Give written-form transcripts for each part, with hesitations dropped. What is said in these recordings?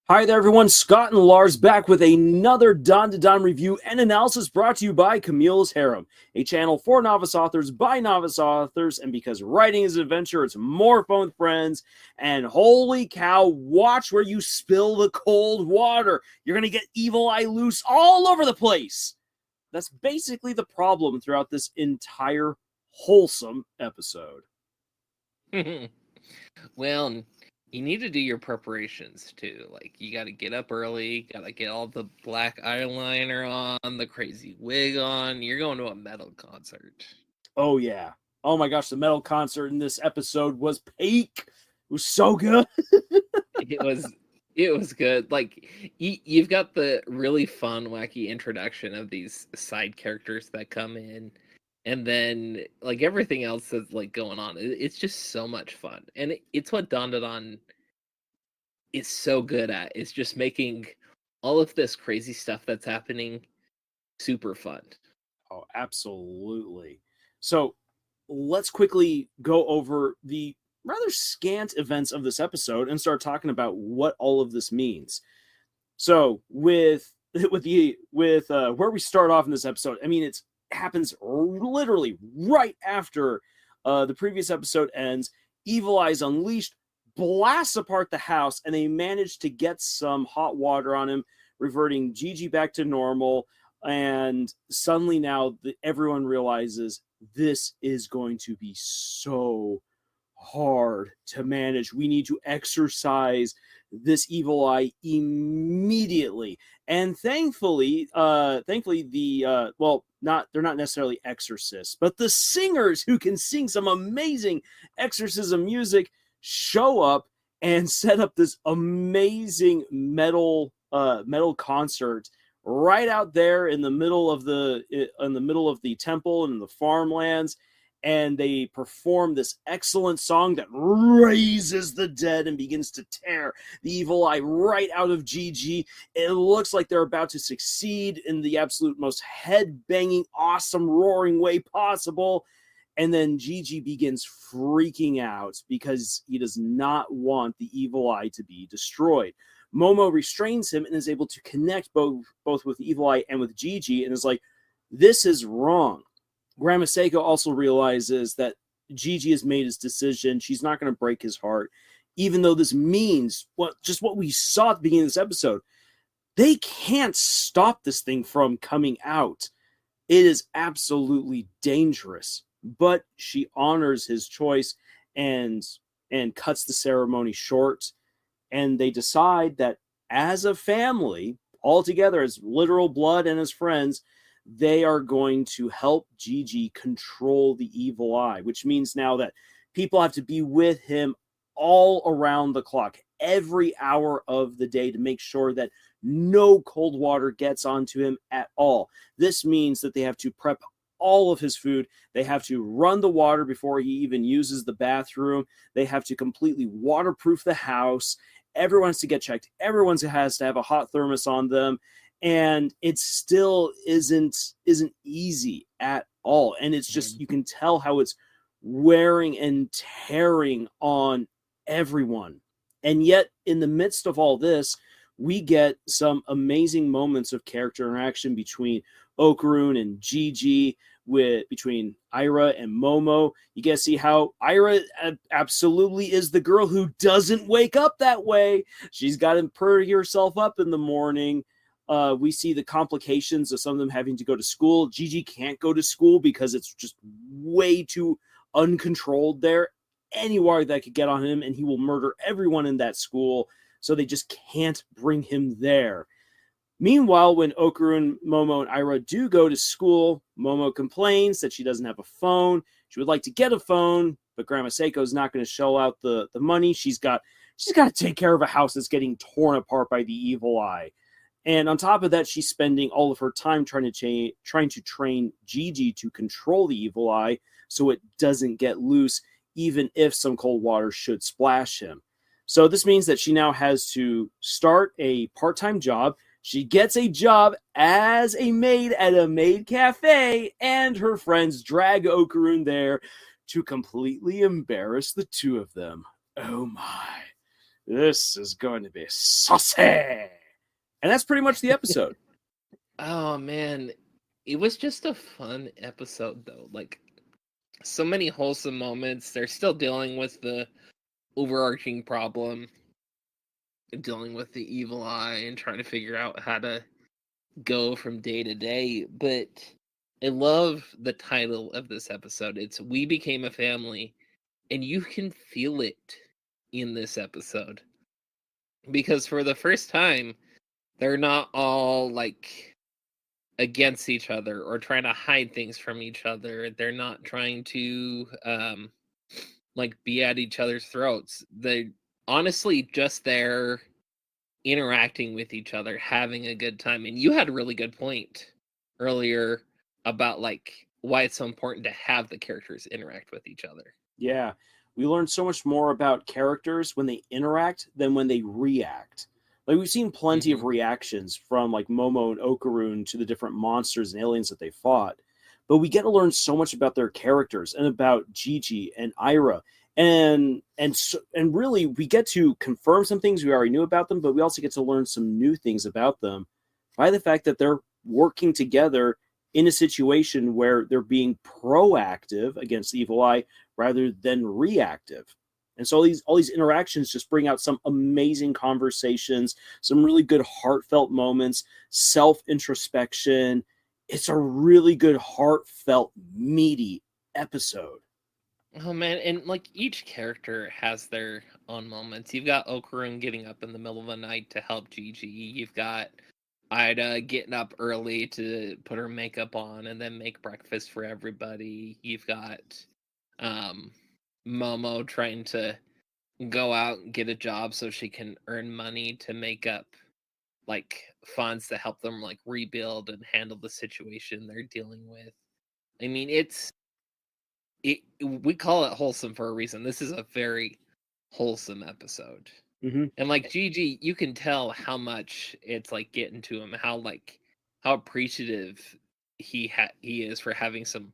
Hi there, everyone. Scott and Lars back with another Dandadan review and analysis brought to you by Camille's Harem, a channel for novice authors by novice authors. And because writing is an adventure, it's more fun with friends. And holy cow, watch where you spill the cold water. You're going to get evil eye loose all over the place. That's basically the problem throughout this entire wholesome episode. Well, you need to do your preparations too. Like, you got to get up early, got to get all the black eyeliner on, the crazy wig on. You're going to a metal concert. Oh, yeah. Oh my gosh, the metal concert in this episode was peak. It was so good. It was good. Like, you've got the really fun, wacky introduction of these side characters that come in, and then like everything else that's like going on. It's just so much fun, and it's what Dandadan is so good at. It's just making all of this crazy stuff that's happening super fun. Oh, absolutely. So let's quickly go over the rather scant events of this episode and start talking about what all of this means. So with where we start off in this episode, I mean, it happens literally right after the previous episode ends. Evil Eye's unleashed, blasts apart the house, and they manage to get some hot water on him, reverting Gigi back to normal. And suddenly now everyone realizes this is going to be so hard to manage. We need to exorcise this evil eye immediately. And thankfully the they're not necessarily exorcists, but the singers who can sing some amazing exorcism music show up and set up this amazing metal concert right out there in the middle of the temple and the farmlands. And they perform this excellent song that raises the dead and begins to tear the evil eye right out of Gigi. It looks like they're about to succeed in the absolute most head-banging, awesome, roaring way possible. And then Gigi begins freaking out because he does not want the evil eye to be destroyed. Momo restrains him and is able to connect both with Evil Eye and with Gigi, and is like, this is wrong. Grandma Seiko also realizes that Gigi has made his decision. She's not going to break his heart, even though this means what we saw at the beginning of this episode. They can't stop this thing from coming out. It is absolutely dangerous, but she honors his choice and cuts the ceremony short. And they decide that as a family, all together as literal blood and as friends, they are going to help Gigi control the evil eye, which means now that people have to be with him all around the clock, every hour of the day, to make sure that no cold water gets onto him at all. This means that they have to prep all of his food. They have to run the water before he even uses the bathroom. They have to completely waterproof the house. Everyone has to get checked. Everyone has to have a hot thermos on them. And it still isn't easy at all. And it's just, you can tell how it's wearing and tearing on everyone. And yet, in the midst of all this, we get some amazing moments of character interaction between Okarun and Gigi, between Ira and Momo. You get to see how Ira absolutely is the girl who doesn't wake up that way. She's got to purge herself up in the morning. We see the complications of some of them having to go to school. Gigi can't go to school because it's just way too uncontrolled there. Any water that could get on him, and he will murder everyone in that school. So they just can't bring him there. Meanwhile, when Okarun, Momo, and Ira do go to school, Momo complains that she doesn't have a phone. She would like to get a phone, but Grandma Seiko is not going to shell out the money. She's got to take care of a house that's getting torn apart by the evil eye. And on top of that, she's spending all of her time trying to train Gigi to control the evil eye so it doesn't get loose, even if some cold water should splash him. So this means that she now has to start a part-time job. She gets a job as a maid at a maid cafe, and her friends drag Okarun there to completely embarrass the two of them. Oh my. This is going to be saucy. And that's pretty much the episode. Oh man, it was just a fun episode though. Like so many wholesome moments. They're still dealing with the overarching problem, dealing with the evil eye and trying to figure out how to go from day to day. But I love the title of this episode. It's We Became a Family, and you can feel it in this episode. Because for the first time, they're not all like against each other or trying to hide things from each other. They're not trying to like be at each other's throats. They honestly just there interacting with each other, having a good time. And you had a really good point earlier about like why it's so important to have the characters interact with each other. Yeah, we learn so much more about characters when they interact than when they react. Like we've seen plenty of reactions from like Momo and Okarun to the different monsters and aliens that they fought, but we get to learn so much about their characters and about Gigi and Ira, and really we get to confirm some things we already knew about them, but we also get to learn some new things about them by the fact that they're working together in a situation where they're being proactive against the evil eye rather than reactive. And so all these interactions just bring out some amazing conversations, some really good heartfelt moments, self-introspection. It's a really good heartfelt meaty episode. Oh man, and like each character has their own moments. You've got Okarun getting up in the middle of the night to help Gigi. You've got Ida getting up early to put her makeup on and then make breakfast for everybody. You've got Momo trying to go out and get a job so she can earn money to make up like funds to help them like rebuild and handle the situation they're dealing with. I mean, we call it wholesome for a reason. This is a very wholesome episode. Mm-hmm. And like Gigi, you can tell how much it's like getting to him, how appreciative he is for having some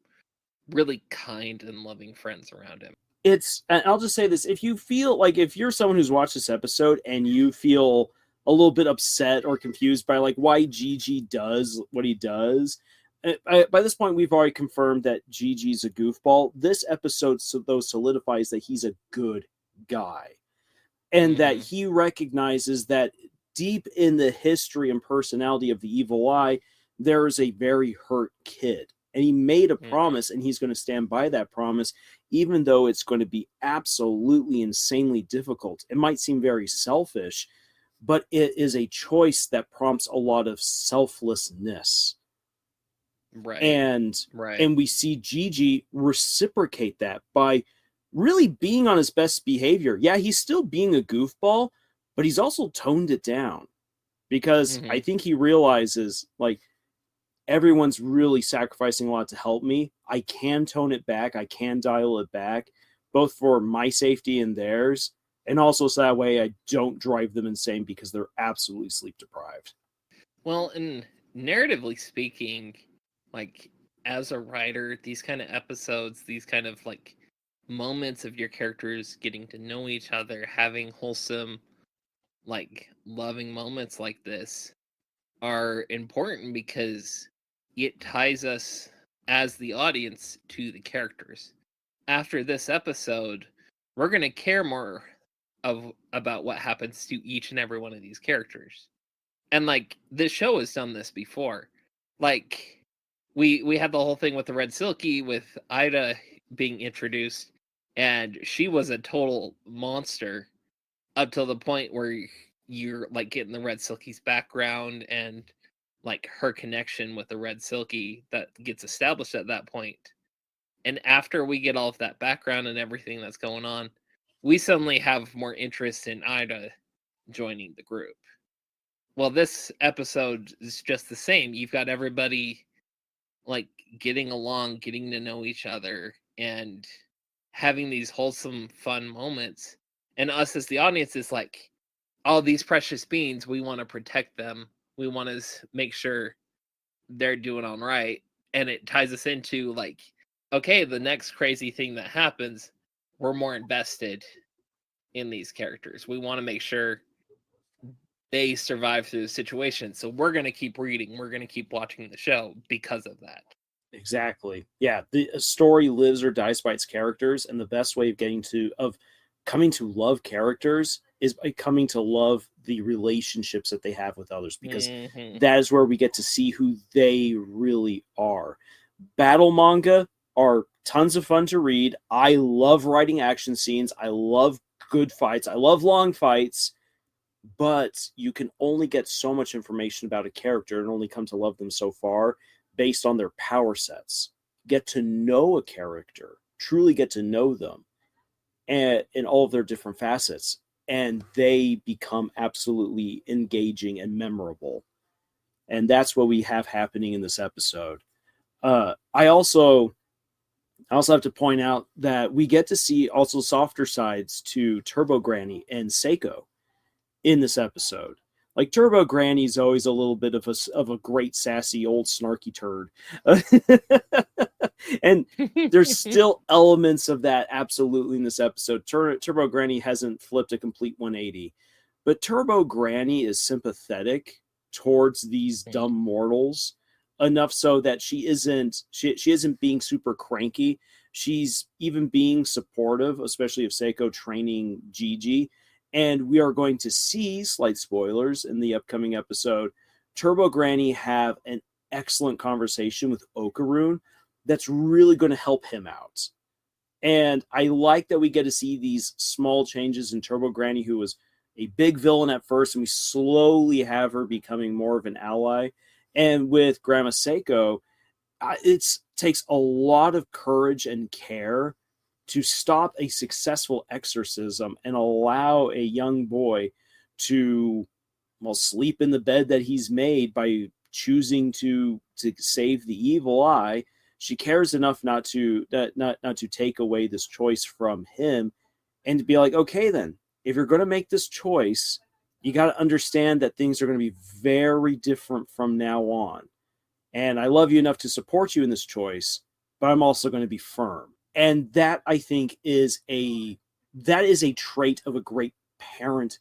really kind and loving friends around him. And I'll just say this, if you feel like, if you're someone who's watched this episode and you feel a little bit upset or confused by like why Gigi does what he does, by this point we've already confirmed that Gigi's a goofball. This episode though solidifies that he's a good guy, and that he recognizes that deep in the history and personality of the evil eye there is a very hurt kid, and he made a promise, and he's going to stand by that promise, even though it's going to be absolutely insanely difficult. It might seem very selfish, but it is a choice that prompts a lot of selflessness. Right. And we see Gigi reciprocate that by really being on his best behavior. Yeah, he's still being a goofball, but he's also toned it down, because I think he realizes like everyone's really sacrificing a lot to help me. I can tone it back. I can dial it back, both for my safety and theirs, and also so that way I don't drive them insane because they're absolutely sleep deprived. Well, and narratively speaking, like as a writer, these kind of episodes, these kind of like moments of your characters getting to know each other, having wholesome, like loving moments like this are important because it ties us as the audience to the characters. After this episode, we're going to care more about what happens to each and every one of these characters. And like this show has done this before. Like we had the whole thing with the Red Silky with Ida being introduced, and she was a total monster up till the point where you're like getting the Red Silky's background and like her connection with the Red Silky that gets established at that point. And after we get all of that background and everything that's going on, we suddenly have more interest in Ida joining the group. Well, this episode is just the same. You've got everybody like getting along, getting to know each other, and having these wholesome, fun moments. And us as the audience is like, all these precious beings, we want to protect them. We want to make sure they're doing all right. And it ties us into like, okay, the next crazy thing that happens, we're more invested in these characters. We want to make sure they survive through the situation. So we're going to keep reading. We're going to keep watching the show because of that. Exactly. Yeah, the story lives or dies by its characters, and the best way of coming to love characters is by coming to love the relationships that they have with others, because that is where we get to see who they really are. Battle manga are tons of fun to read. I love writing action scenes. I love good fights. I love long fights. But you can only get so much information about a character and only come to love them so far based on their power sets. Get to know a character, truly get to know them, and in all of their different facets, and they become absolutely engaging and memorable. And that's what we have happening in this episode. I also have to point out that we get to see also softer sides to Turbo Granny and Seiko in this episode. Like, Turbo Granny's always a little bit of a great sassy old snarky turd. And there's still elements of that absolutely in this episode. Turbo Granny hasn't flipped a complete 180, but Turbo Granny is sympathetic towards these dumb mortals enough so that she isn't being super cranky. She's even being supportive, especially of Seiko training Gigi. And we are going to see, slight spoilers, in the upcoming episode, Turbo Granny have an excellent conversation with Okarun that's really going to help him out. And I like that we get to see these small changes in Turbo Granny, who was a big villain at first, and we slowly have her becoming more of an ally. And with Grandma Seiko, it takes a lot of courage and care to stop a successful exorcism and allow a young boy to, well, sleep in the bed that he's made by choosing to save the evil eye. She cares enough not to take away this choice from him, and to be like, okay, then, if you're going to make this choice, you got to understand that things are going to be very different from now on. And I love you enough to support you in this choice, but I'm also going to be firm. And that, I think, is a trait of a great parent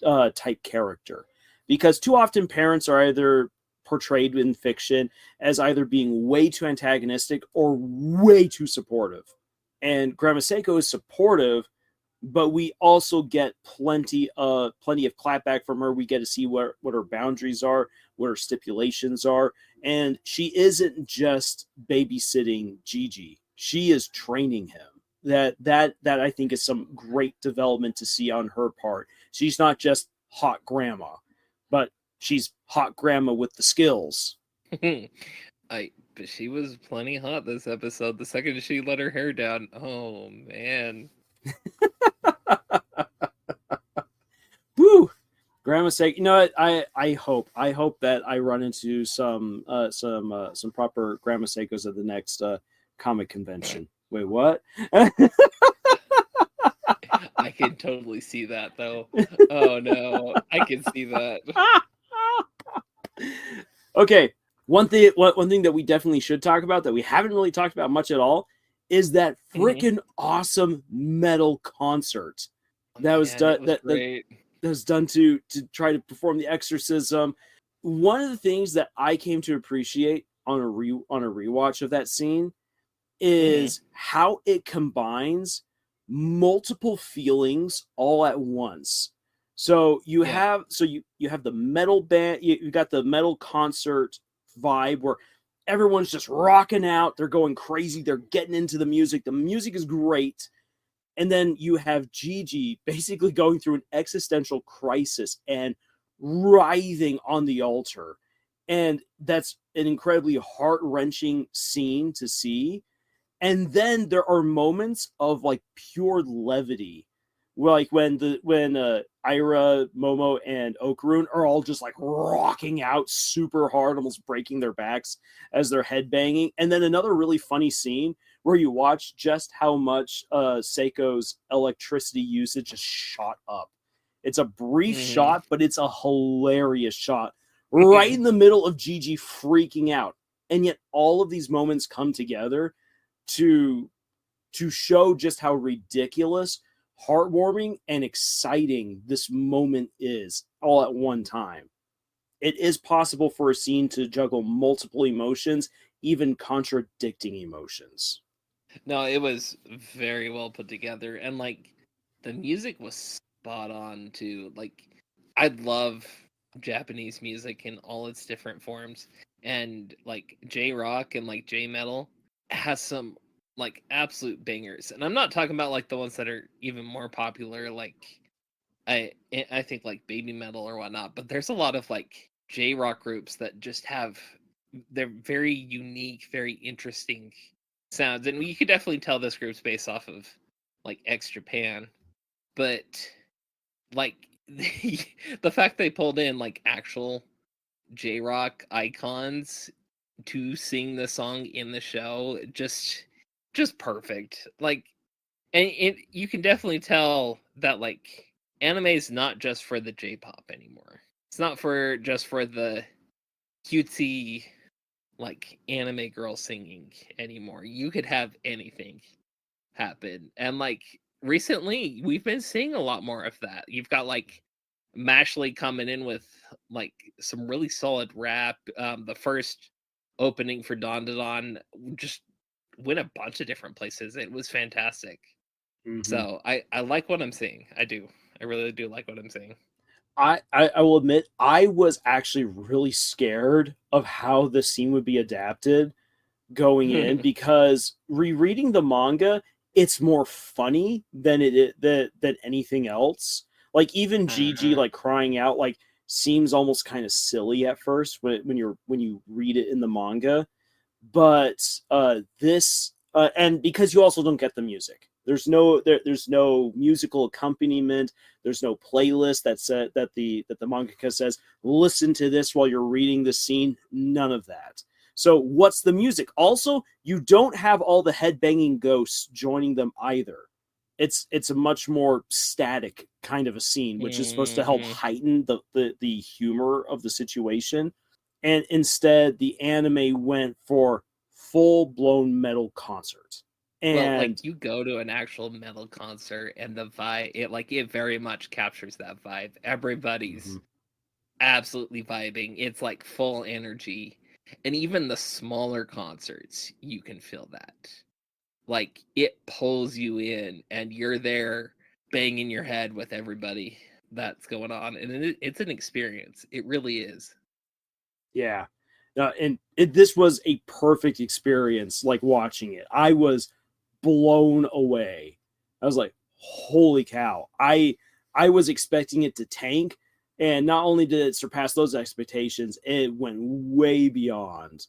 type character, because too often parents are either portrayed in fiction as either being way too antagonistic or way too supportive. And Grandma Seiko is supportive, but we also get plenty of clapback from her. We get to see what her boundaries are, what her stipulations are, and she isn't just babysitting Gigi. She is training him. That I think is some great development to see on her part. She's not just hot grandma, but she's hot grandma with the skills. But she was plenty hot this episode. The second she let her hair down, oh man. Woo! Grandma Seiko. You know what? I hope that I run into some proper Grandma Seikos at the next comic convention. Wait, what? I can totally see that, though. Oh no, I can see that. Okay, one thing that we definitely should talk about that we haven't really talked about much at all is that freaking awesome metal concert that was done. That was done to try to perform the exorcism. One of the things that I came to appreciate on a rewatch of that scene is how it combines multiple feelings all at once. So you have the metal band, you got the metal concert vibe where everyone's just rocking out, they're going crazy, they're getting into the music. The music is great. And then you have Gigi basically going through an existential crisis and writhing on the altar. And that's an incredibly heart-wrenching scene to see. And then there are moments of like pure levity, like when Ira, Momo, and Okarun are all just like rocking out super hard, almost breaking their backs as they're headbanging. And then another really funny scene where you watch just how much Seiko's electricity usage just shot up. It's a brief shot, but it's a hilarious shot right in the middle of Gigi freaking out. And yet all of these moments come together to show just how ridiculous heartwarming and exciting this moment is all at one time. It is possible for a scene to juggle multiple emotions, even contradicting emotions. No, it was very well put together, and like the music was spot on too. Like I love Japanese music in all its different forms, and like J rock and like J metal has some like absolute bangers. And I'm not talking about like the ones that are even more popular, like I think like baby metal or whatnot. But there's a lot of like J rock groups that just have they're very unique, very interesting sounds, and you could definitely tell this group's based off of like X Japan, but like the fact they pulled in like actual J rock icons to sing the song in the show, just perfect. Like, and it you can definitely tell that like anime is not just for the J-pop anymore. It's not for just for the cutesy like anime girl singing anymore. You could have anything happen. And like recently we've been seeing a lot more of that. You've got like Mashley coming in with like some really solid rap. The first opening for Dandadan just went a bunch of different places. It was fantastic. Mm-hmm. So I like what I'm seeing. I do. I really do like what I'm seeing. I will admit, I was actually really scared of how the scene would be adapted going in, because rereading the manga, it's more funny than than anything else. Like even Gigi Uh-huh. like crying out like seems almost kind of silly at first when you read it in the manga, but this and because you also don't get the music. There's no musical accompaniment. There's no playlist that the mangaka says listen to this while you're reading the scene. None of that. So what's the music? Also, you don't have all the headbanging ghosts joining them either. It's a much more static kind of a scene, which is supposed to help Mhm. heighten the humor of the situation. And instead, the anime went for full blown metal concert. Well, like And you go to an actual metal concert and the vibe, it very much captures that vibe. Everybody's Mhm. absolutely vibing. It's like full energy. And even the smaller concerts, you can feel that. Like it pulls you in and you're there banging your head with everybody that's going on. And it's an experience. It really is. Yeah, this was a perfect experience. Like watching it, I was blown away. I was like, "Holy cow!" I was expecting it to tank, and not only did it surpass those expectations, it went way beyond,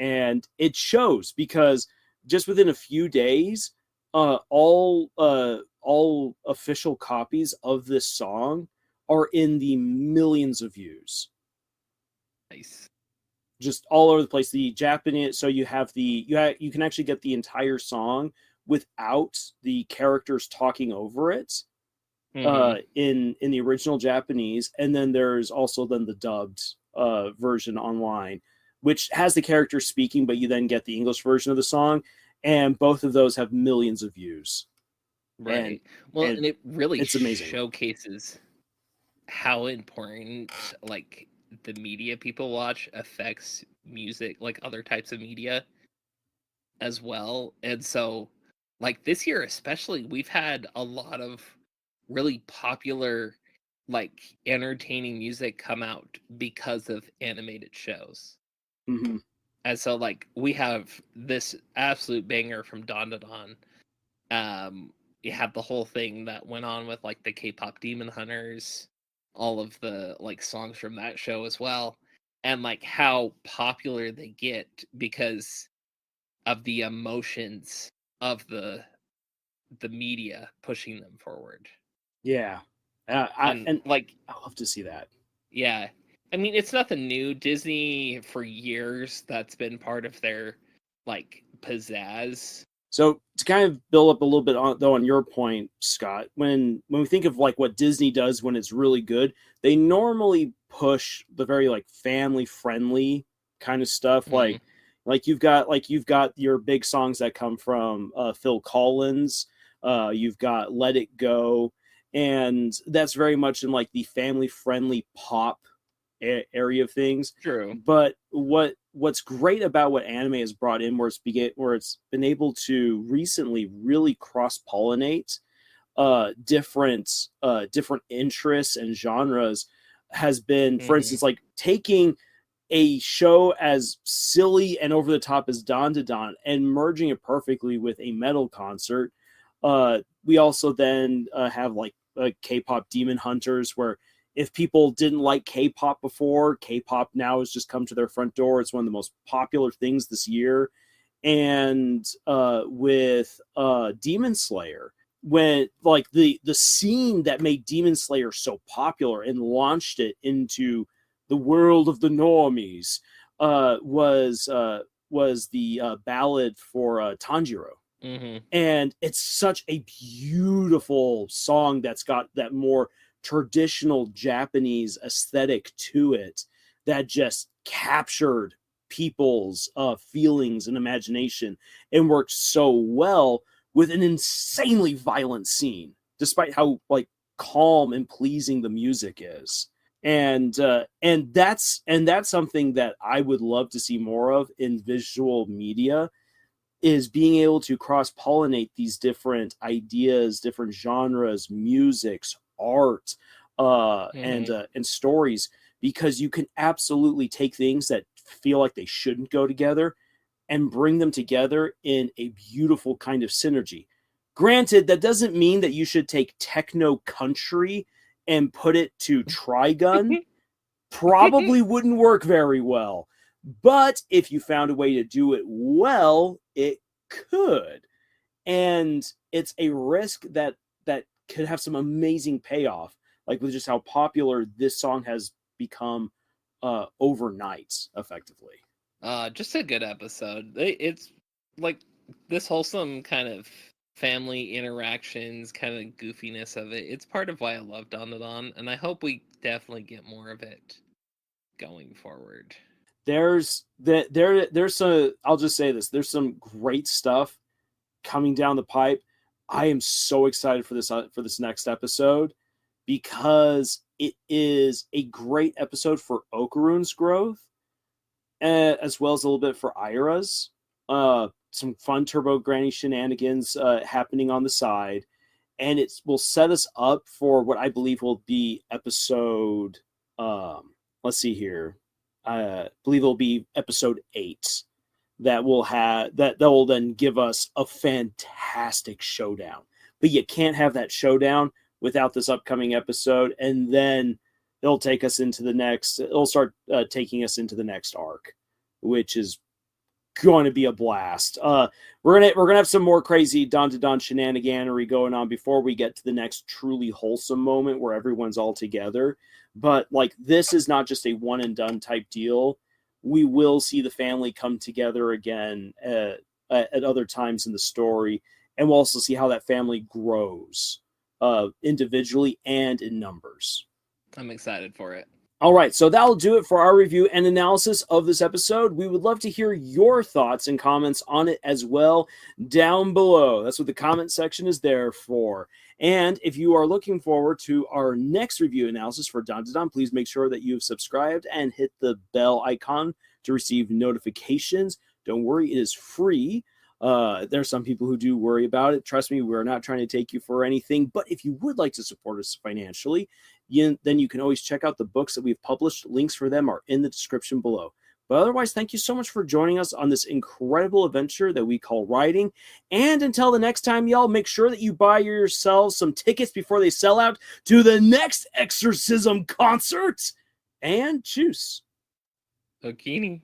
and it shows because just within a few days, all official copies of this song are in the millions of views, Nice. just all over the place. The Japanese, so you can actually get the entire song without the characters talking over it Mm-hmm. in the original Japanese, and then there's also then the dubbed version online, which has the characters speaking, but you then get the English version of the song, and both of those have millions of views, and Right. Well, and and it really it's amazing. showcases how important like the media people watch affects music, like other types of media as well. And so like this year especially, we've had a lot of really popular like entertaining music come out because of animated shows. Mm-hmm. And so like we have this absolute banger from Dandadan. You have the whole thing that went on with like the K-pop Demon Hunters, all of the like songs from that show as well, and like how popular they get because of the emotions of the media pushing them forward. Yeah, And like I love to see that. yeah, I mean it's nothing new. Disney for years that's been part of their like pizzazz. So to kind of build up a little bit on though on your point, Scott, when we think of like what Disney does when it's really good, they normally push the very like family friendly kind of stuff. Mm, Like you've got your big songs that come from Phil Collins. You've got Let It Go, and that's very much in like the family friendly pop area of things. True. But what's great about what anime has brought in, where it's been able to recently really cross pollinate different interests and genres, has been, for instance, like taking a show as silly and over the top as Dandadan and merging it perfectly with a metal concert. We also then have like K-pop Demon Hunters, where if people didn't like K-pop before, K-pop now has just come to their front door. It's one of the most popular things this year. And with Demon Slayer, when like the scene that made Demon Slayer so popular and launched it into the world of the normies was the ballad for Tanjiro. And it's such a beautiful song that's got that more traditional Japanese aesthetic to it that just captured people's feelings and imagination and worked so well with an insanely violent scene, despite how like calm and pleasing the music is. And that's something that I would love to see more of in visual media, is being able to cross-pollinate these different ideas, different genres, musics, art, and stories, because you can absolutely take things that feel like they shouldn't go together and bring them together in a beautiful kind of synergy. Granted, that doesn't mean that you should take techno country and put it to Trigun. Probably wouldn't work very well. But if you found a way to do it well, it could. And it's a risk that could have some amazing payoff, like with just how popular this song has become overnight, effectively. Just a good episode. It's like this wholesome kind of family interactions, kind of goofiness of it. It's part of why I love Dandadan, and I hope we definitely get more of it going forward. There's some, I'll just say this, there's some great stuff coming down the pipe. I am so excited for this next episode, because it is a great episode for Okarun's growth, as well as a little bit for Ira's. Some fun Turbo Granny shenanigans happening on the side, and it will set us up for what I believe will be episode. Let's see here. I believe it'll be episode 8 that will then give us a fantastic showdown. But you can't have that showdown without this upcoming episode, and then it'll take us into the next. It'll start taking us into the next arc, which is going to be a blast. We're gonna have some more crazy Dandadan shenaniganery going on before we get to the next truly wholesome moment where everyone's all together. But like, this is not just a one and done type deal. We will see the family come together again at other times in the story, and we'll also see how that family grows individually and in numbers. I'm excited for it. All right, so that'll do it for our review and analysis of this episode. We would love to hear your thoughts and comments on it as well down below. That's what the comment section is there for. And if you are looking forward to our next review analysis for Dandadan, please make sure that you've subscribed and hit the bell icon to receive notifications. Don't worry, it is free. There are some people who do worry about it. Trust me, we're not trying to take you for anything. But if you would like to support us financially, then you can always check out the books that we've published. Links for them are in the description below. But otherwise, thank you so much for joining us on this incredible adventure that we call writing. And until the next time, y'all, make sure that you buy yourselves some tickets before they sell out to the next Exorcism concert. And choose. Okini.